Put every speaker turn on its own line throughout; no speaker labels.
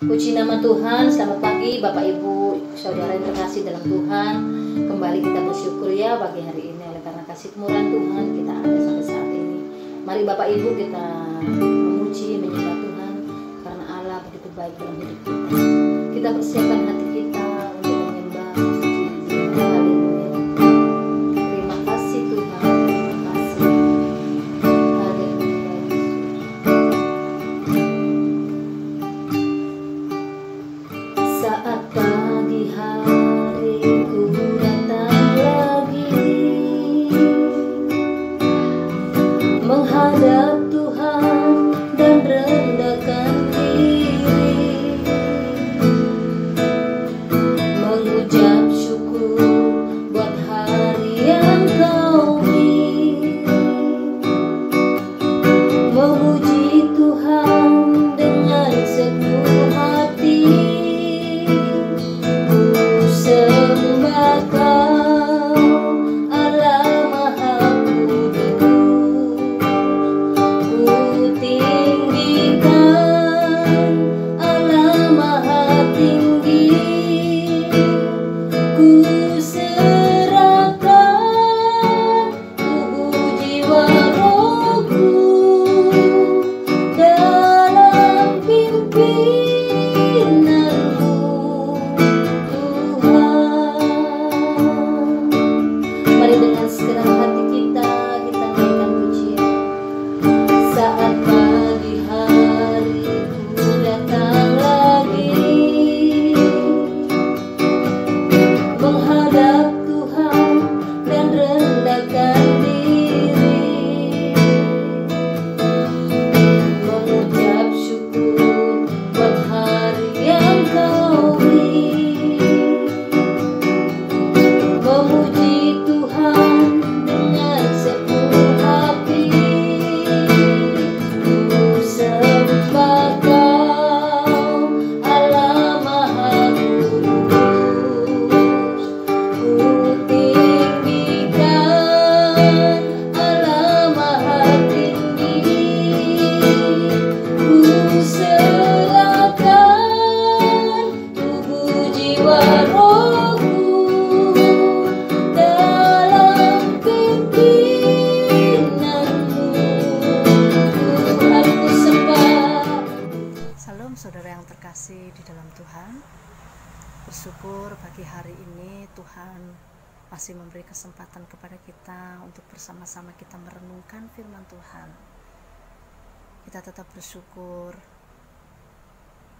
Puji nama Tuhan, selamat pagi Bapak Ibu, Saudara yang terkasih dalam Tuhan. Kembali kita bersyukur ya pagi hari ini, oleh karena kasih kemurahan Tuhan kita ada sampai saat ini. Mari Bapak Ibu kita memuji, menyembah Tuhan, karena Allah begitu baik dalam hidup kita. Kita persiapkan hati kita untuk menyembah, memuji Dia. Haleluya. Terima kasih Tuhan, terima kasih. Haleluya. Saat pagi hari ku datang lagi menghadap Tuhan dan rendahkan diri, mengucap syukur buat hari yang Kau beri, memuji Tuhan dengan sepenuh hati. Sembah Kau, Allah Maha Kudus, ku tinggikan Allah Maha Tinggi, ku serahkan tubuh jiwa rohku dalam pimpinanmu Tuhan. Mari dengan segenap hati kita naikkan pujian. Saat pagi hari ku datang lagi menghadap Tuhan dan rendahkan diri, mengucap syukur buat hari yang Kau beri, memuji Tuhan dengan sepenuh hati. Ku sembah Kau, Allah Maha Kudus, ku tinggikan Allah Maha Tinggi, ku serahkan tubuh jiwa rohku dalam pimpinanmu Tuhan. Ku sembah.
Salam saudara yang terkasih di dalam Tuhan. Bersyukur pagi hari ini Tuhan masih memberi kesempatan kepada kita untuk bersama-sama kita merenungkan firman Tuhan. Kita tetap bersyukur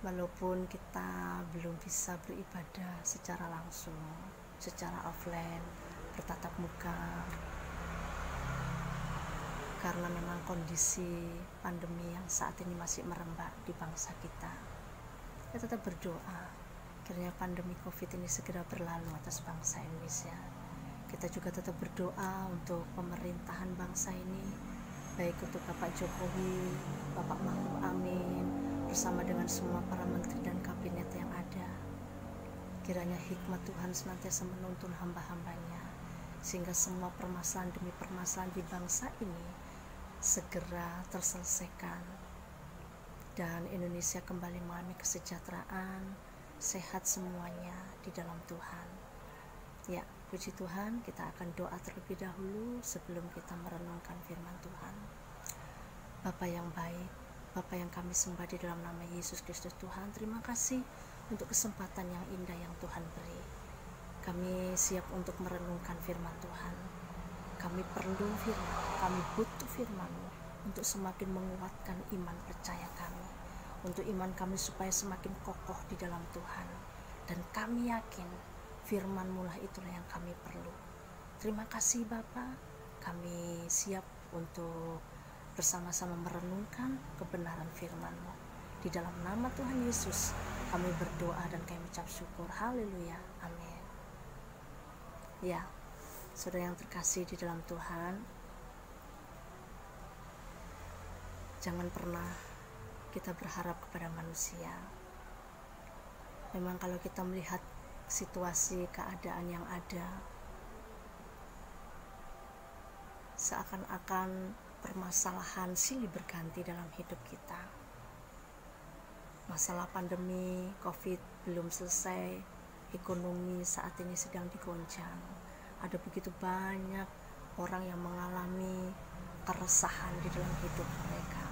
walaupun kita belum bisa beribadah secara langsung, secara offline, bertatap muka, karena memang kondisi pandemi yang saat ini masih merembak di bangsa kita. Kita tetap berdoa kiranya pandemi COVID ini segera berlalu atas bangsa Indonesia. Kita juga tetap berdoa untuk pemerintahan bangsa ini, baik untuk Bapak Jokowi, Bapak Ma'ruf Amin, bersama dengan semua para menteri dan kabinet yang ada. Kiranya hikmat Tuhan senantiasa menuntun hamba-hambanya, sehingga semua permasalahan demi permasalahan di bangsa ini segera terselesaikan dan Indonesia kembali mengalami kesejahteraan, sehat semuanya di dalam Tuhan. Ya, puji Tuhan, kita akan doa terlebih dahulu sebelum kita merenungkan firman Tuhan. Bapa yang baik, Bapa yang kami sembah di dalam nama Yesus Kristus Tuhan, terima kasih untuk kesempatan yang indah yang Tuhan beri. Kami siap untuk merenungkan firman Tuhan. Kami perlu firman, kami butuh firman-Mu untuk semakin menguatkan iman percaya kami, untuk iman kami supaya semakin kokoh di dalam Tuhan. Dan kami yakin firman-Mu lah itulah yang kami perlu. Terima kasih Bapa, kami siap untuk bersama-sama merenungkan kebenaran firman-Mu. Di dalam nama Tuhan Yesus kami berdoa dan kami ucap syukur. Haleluya, amin. Ya, saudara yang terkasih di dalam Tuhan, jangan pernah kita berharap kepada manusia. Memang kalau kita melihat situasi keadaan yang ada, seakan-akan permasalahan silih berganti dalam hidup kita. Masalah pandemi COVID belum selesai, ekonomi saat ini sedang digoncang. Ada begitu banyak orang yang mengalami keresahan di dalam hidup mereka.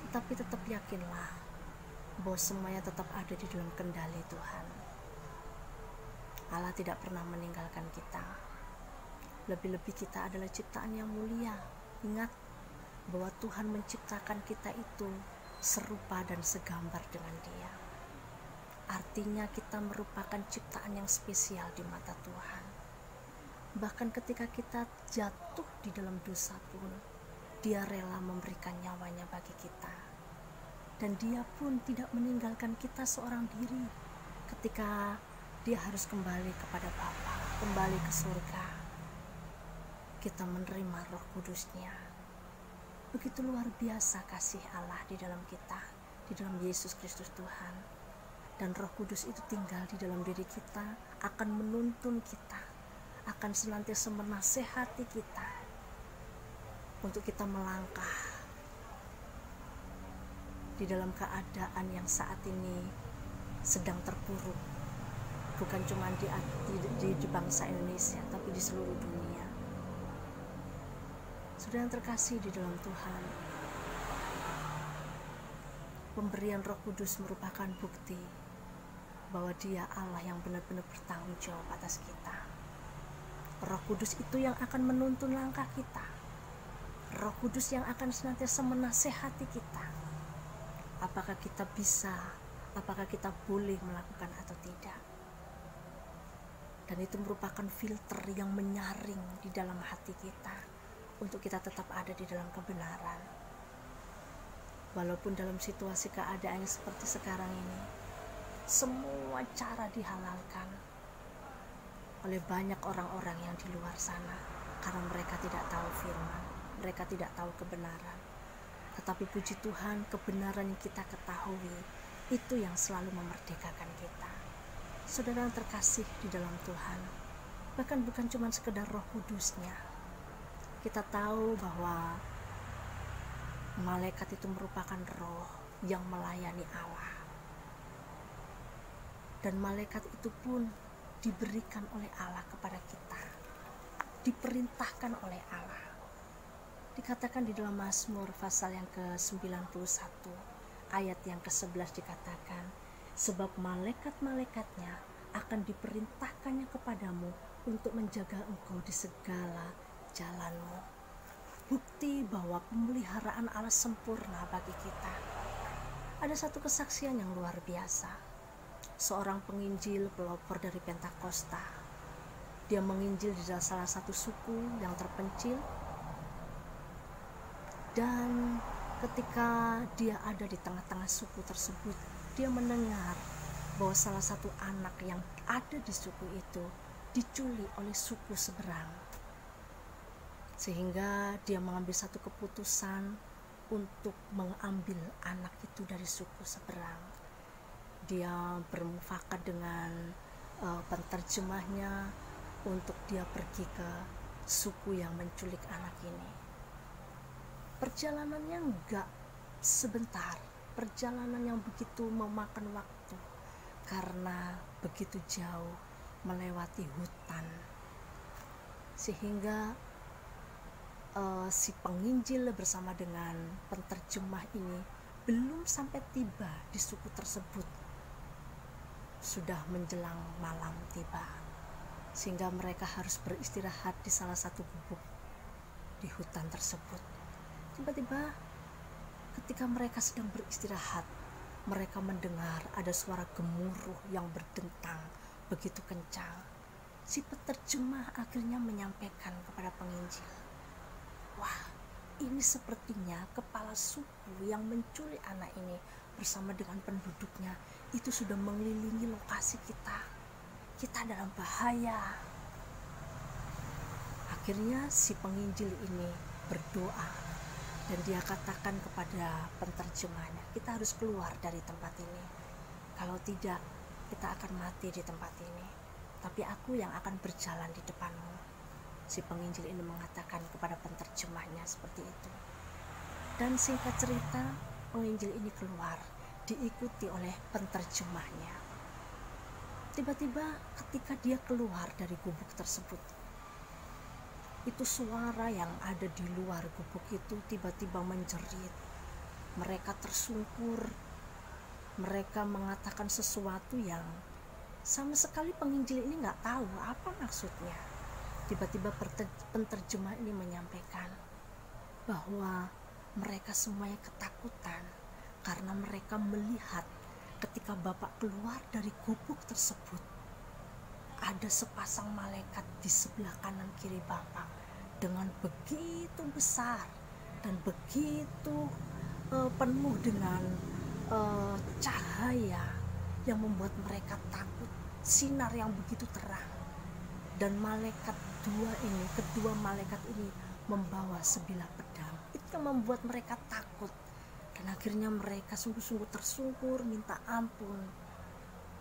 Tetapi tetap yakinlah bahwa semuanya tetap ada di dalam kendali Tuhan. Allah tidak pernah meninggalkan kita. Lebih-lebih kita adalah ciptaan yang mulia. Ingat bahwa Tuhan menciptakan kita itu serupa dan segambar dengan Dia. Artinya kita merupakan ciptaan yang spesial di mata Tuhan. Bahkan ketika kita jatuh di dalam dosa pun, Dia rela memberikan nyawanya bagi kita. Dan Dia pun tidak meninggalkan kita seorang diri ketika Dia harus kembali kepada Bapa, kembali ke surga. Kita menerima Roh Kudus-Nya. Begitu luar biasa kasih Allah di dalam kita, di dalam Yesus Kristus Tuhan. Dan Roh Kudus itu tinggal di dalam diri kita, akan menuntun kita, akan senantiasa menasehati kita untuk kita melangkah di dalam keadaan yang saat ini sedang terpuruk, bukan cuma di bangsa Indonesia, tapi di seluruh dunia. Saudara yang terkasih di dalam Tuhan, pemberian Roh Kudus merupakan bukti bahwa Dia Allah yang benar-benar bertanggung jawab atas kita. Roh Kudus itu yang akan menuntun langkah kita. Roh Kudus yang akan senantiasa menasehati kita. Apakah kita bisa, apakah kita boleh melakukan atau tidak. Dan itu merupakan filter yang menyaring di dalam hati kita untuk kita tetap ada di dalam kebenaran. Walaupun dalam situasi keadaan seperti sekarang ini, semua cara dihalalkan oleh banyak orang-orang yang di luar sana karena mereka tidak tahu firman, mereka tidak tahu kebenaran. Tetapi puji Tuhan, kebenaran yang kita ketahui itu yang selalu memerdekakan kita. Saudara yang terkasih di dalam Tuhan, bahkan bukan cuma sekedar Roh Kudus-Nya. Kita tahu bahwa malaikat itu merupakan roh yang melayani Allah. Dan malaikat itu pun diberikan oleh Allah kepada kita, diperintahkan oleh Allah. Dikatakan di dalam Mazmur pasal yang ke-91 ayat yang ke-11 dikatakan, sebab malaikat-malaikatnya akan diperintahkannya kepadamu untuk menjaga engkau di segala jalanmu. Bukti bahwa pemeliharaan Allah sempurna bagi kita. Ada satu kesaksian yang luar biasa. Seorang penginjil pelopor dari Pentakosta. Dia menginjil di salah satu suku yang terpencil. Dan ketika dia ada di tengah-tengah suku tersebut, dia mendengar bahwa salah satu anak yang ada di suku itu diculik oleh suku seberang. Sehingga dia mengambil satu keputusan untuk mengambil anak itu dari suku seberang. Dia bermufakat dengan penterjemahnya untuk dia pergi ke suku yang menculik anak ini. Perjalanannya enggak sebentar, perjalanan yang begitu memakan waktu karena begitu jauh melewati hutan, sehingga si penginjil bersama dengan penterjemah ini belum sampai tiba di suku tersebut, sudah menjelang malam tiba, sehingga mereka harus beristirahat di salah satu gubuk di hutan tersebut. Tiba-tiba ketika mereka sedang beristirahat, mereka mendengar ada suara gemuruh yang berdentang begitu kencang. Si penerjemah akhirnya menyampaikan kepada penginjil, wah, ini sepertinya kepala suku yang menculik anak ini bersama dengan penduduknya itu sudah mengelilingi lokasi kita. Kita dalam bahaya. Akhirnya si penginjil ini berdoa dan dia katakan kepada penterjemahnya, kita harus keluar dari tempat ini. Kalau tidak, kita akan mati di tempat ini. Tapi aku yang akan berjalan di depanmu. Si penginjil ini mengatakan kepada penterjemahnya seperti itu. Dan singkat cerita, penginjil ini keluar, diikuti oleh penterjemahnya. Tiba-tiba ketika dia keluar dari gubuk tersebut, itu suara yang ada di luar gubuk itu tiba-tiba menjerit. Mereka tersungkur, mereka mengatakan sesuatu yang sama sekali penginjil ini nggak tahu apa maksudnya. Tiba-tiba penterjemah ini menyampaikan bahwa mereka semuanya ketakutan karena mereka melihat ketika Bapak keluar dari gubuk tersebut, ada sepasang malaikat di sebelah kanan kiri Bapak dengan begitu besar dan begitu penuh dengan cahaya yang membuat mereka takut, sinar yang begitu terang. Dan kedua malaikat ini membawa sebilah pedang. Itu yang membuat mereka takut, dan akhirnya mereka sungguh-sungguh tersungkur minta ampun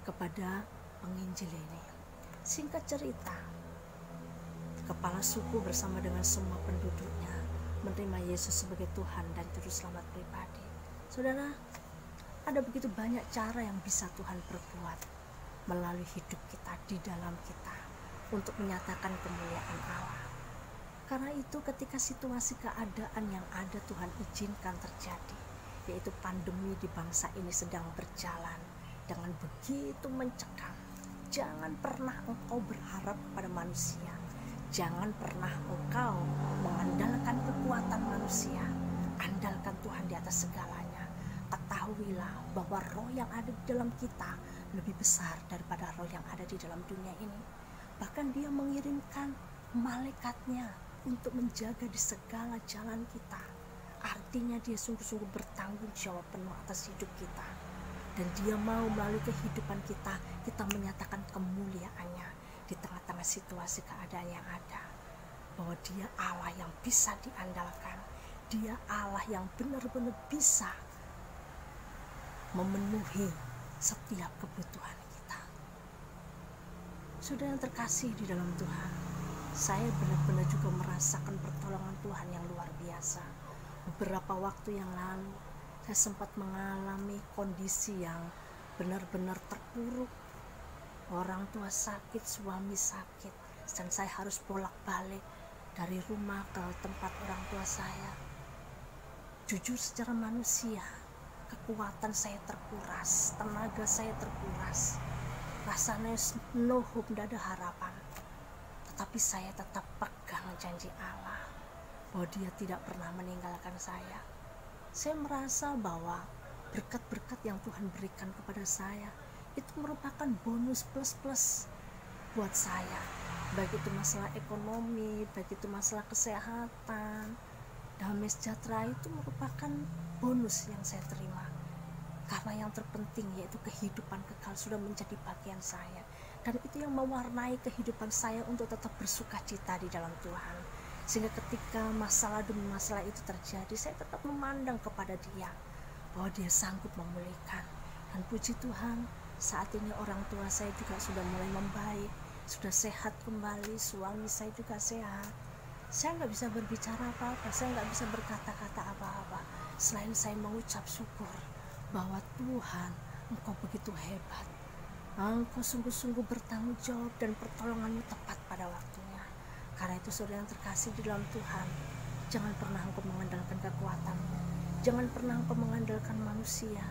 kepada penginjil ini. Singkat cerita, kepala suku bersama dengan semua penduduknya menerima Yesus sebagai Tuhan dan Juru Selamat pribadi. Saudara, ada begitu banyak cara yang bisa Tuhan perbuat melalui hidup kita, di dalam kita, untuk menyatakan kemuliaan Allah. Karena itu ketika situasi keadaan yang ada Tuhan izinkan terjadi, yaitu pandemi di bangsa ini sedang berjalan dengan begitu mencekam, jangan pernah engkau berharap pada manusia. Jangan pernah engkau mengandalkan kekuatan manusia. Andalkan Tuhan di atas segalanya. Ketahuilah bahwa roh yang ada di dalam kita lebih besar daripada roh yang ada di dalam dunia ini. Bahkan Dia mengirimkan malaikatnya untuk menjaga di segala jalan kita. Artinya Dia sungguh-sungguh bertanggung jawab penuh atas hidup kita. Dan Dia mau melalui kehidupan kita menyatakan kemuliaannya di tengah-tengah situasi keadaan yang ada. Bahwa Dia Allah yang bisa diandalkan. Dia Allah yang benar-benar bisa memenuhi setiap kebutuhan kita. Saudara yang terkasih di dalam Tuhan, saya benar-benar juga merasakan pertolongan Tuhan yang luar biasa. Beberapa waktu yang lalu, saya sempat mengalami kondisi yang benar-benar terpuruk. Orang tua sakit, suami sakit, dan saya harus bolak-balik dari rumah ke tempat orang tua saya. Jujur secara manusia, kekuatan saya terkuras, tenaga saya terkuras. Rasanya no hope, tidak ada harapan. Tetapi saya tetap pegang janji Allah bahwa Dia tidak pernah meninggalkan saya. Saya merasa bahwa berkat-berkat yang Tuhan berikan kepada saya itu merupakan bonus plus-plus buat saya. Baik itu masalah ekonomi, baik itu masalah kesehatan, damai sejahtera, itu merupakan bonus yang saya terima. Karena yang terpenting yaitu kehidupan kekal sudah menjadi bagian saya. Dan itu yang mewarnai kehidupan saya untuk tetap bersuka cita di dalam Tuhan. Sehingga ketika masalah demi masalah itu terjadi, saya tetap memandang kepada Dia, bahwa Dia sanggup memulihkan. Dan puji Tuhan, saat ini orang tua saya juga sudah mulai membaik, sudah sehat kembali, suami saya juga sehat. Saya nggak bisa berbicara apa-apa, saya nggak bisa berkata-kata apa-apa, selain saya mengucap syukur bahwa Tuhan, Engkau begitu hebat. Engkau sungguh-sungguh bertanggung jawab dan pertolonganmu tepat pada waktunya. Karena itu saudara yang terkasih di dalam Tuhan, jangan pernah engkau mengandalkan kekuatanmu, jangan pernah engkau mengandalkan manusia,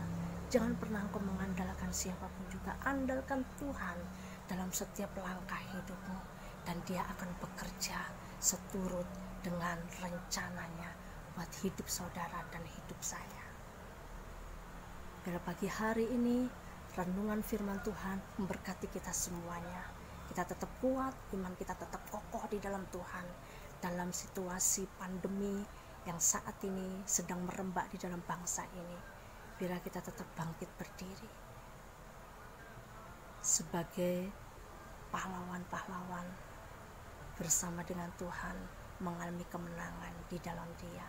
jangan pernah engkau mengandalkan siapapun juga. Andalkan Tuhan dalam setiap langkah hidupmu, dan Dia akan bekerja seturut dengan rencananya buat hidup saudara dan hidup saya. Pada pagi hari ini, renungan firman Tuhan memberkati kita semuanya. Kita tetap kuat, iman kita tetap kokoh di dalam Tuhan, dalam situasi pandemi yang saat ini sedang merembak di dalam bangsa ini. Biar kita tetap bangkit berdiri sebagai pahlawan-pahlawan bersama dengan Tuhan, mengalami kemenangan di dalam Dia.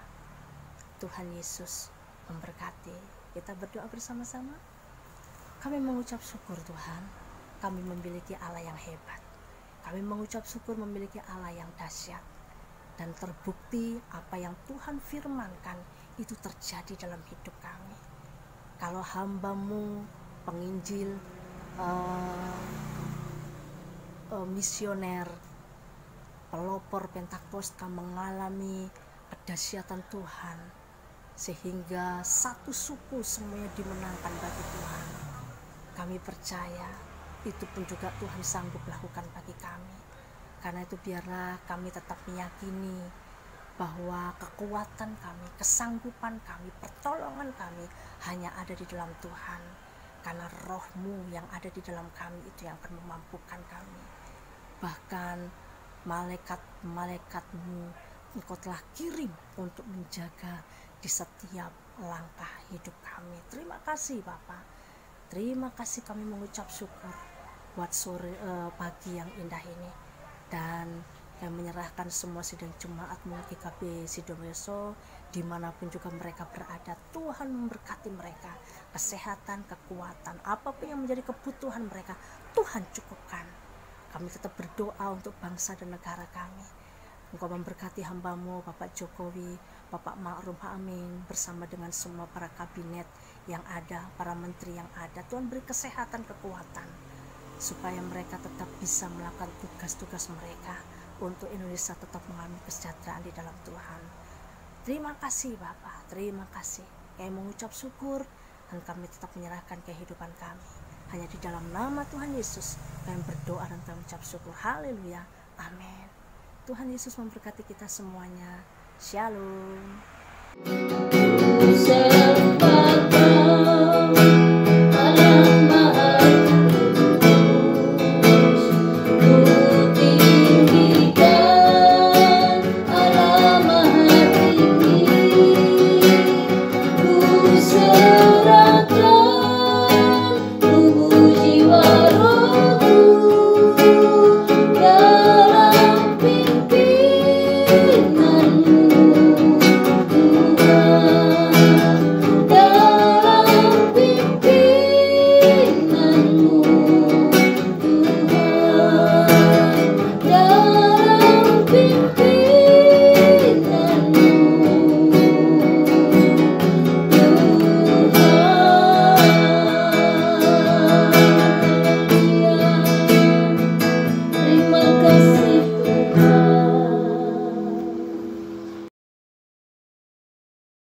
Tuhan Yesus memberkati. Kita berdoa bersama-sama. Kami mengucap syukur Tuhan, kami memiliki Allah yang hebat. Kami mengucap syukur memiliki Allah yang dahsyat. dan terbukti apa yang Tuhan firmankan itu terjadi dalam hidup kami. Kalau hamba-Mu penginjil, misioner, pelopor Pentakosta mengalami kedahsyatan Tuhan sehingga satu suku semuanya dimenangkan bagi Tuhan, kami percaya itu pun juga Tuhan sanggup lakukan bagi kami. Karena itu biarlah kami tetap meyakini bahwa kekuatan kami, kesanggupan kami, pertolongan kami hanya ada di dalam Tuhan. Karena Roh-Mu yang ada di dalam kami itu yang akan memampukan kami. Bahkan malaikat-malaikat-Mu Engkau telah kirim untuk menjaga di setiap langkah hidup kami. Terima kasih Bapa. Terima kasih, kami mengucap syukur buat pagi yang indah ini. Dan kami menyerahkan semua sidang jemaat-Mu GKB Sidoarjo dimanapun juga mereka berada. Tuhan memberkati mereka, kesehatan, kekuatan, apapun yang menjadi kebutuhan mereka, Tuhan cukupkan. Kami tetap berdoa untuk bangsa dan negara kami. Engkau memberkati hamba-Mu Bapak Jokowi, Bapak Ma'ruf Amin, bersama dengan semua para kabinet yang ada, para menteri yang ada. Tuhan beri kesehatan, kekuatan, supaya mereka tetap bisa melakukan tugas-tugas mereka untuk Indonesia tetap mengalami kesejahteraan di dalam Tuhan. Terima kasih Bapak, terima kasih. Kami mengucap syukur dan kami tetap menyerahkan kehidupan kami hanya di dalam nama Tuhan Yesus. Kami berdoa dan kami mengucap syukur. Haleluya, amin. Tuhan Yesus memberkati kita semuanya. Shalom.